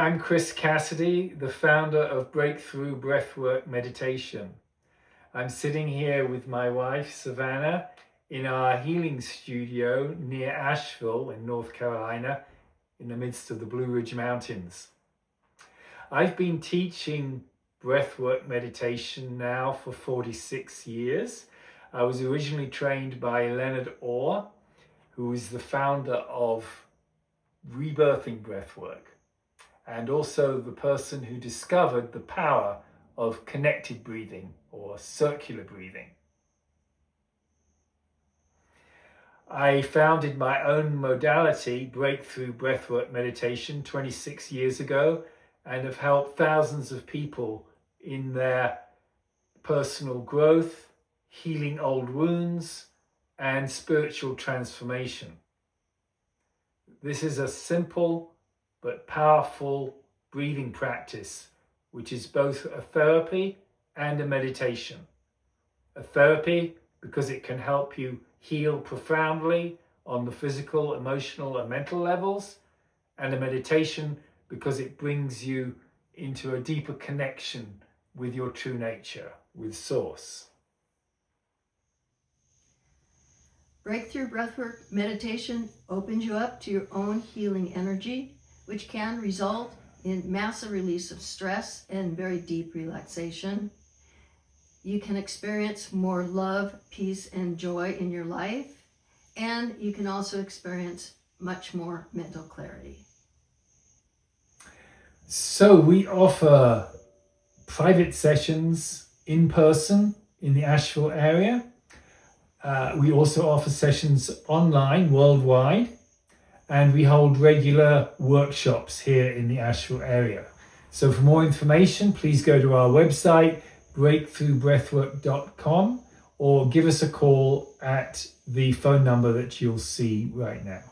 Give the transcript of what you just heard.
I'm Kris Cassidy, the founder of Breakthrough Breathwork Meditation. I'm sitting here with my wife, Savanna, in our healing studio near Asheville in North Carolina, in the midst of the Blue Ridge Mountains. I've been teaching breathwork meditation now for 46 years. I was originally trained by Leonard Orr, who is the founder of Rebirthing Breathwork, and also the person who discovered the power of connected breathing or circular breathing. I founded my own modality, Breakthrough Breathwork Meditation, 26 years ago, and have helped thousands of people in their personal growth, healing old wounds, and spiritual transformation. This is a simple but powerful breathing practice, which is both a therapy and a meditation. A therapy because it can help you heal profoundly on the physical, emotional, and mental levels, and a meditation because it brings you into a deeper connection with your true nature, with Source. Breakthrough Breathwork Meditation opens you up to your own healing energy, which can result in massive release of stress and very deep relaxation. You can experience more love, peace, and joy in your life, and you can also experience much more mental clarity. So we offer private sessions in person in the Asheville area. We also offer sessions online worldwide, and we hold regular workshops here in the Asheville area. So for more information, please go to our website, breakthroughbreathwork.com, or give us a call at the phone number that you'll see right now.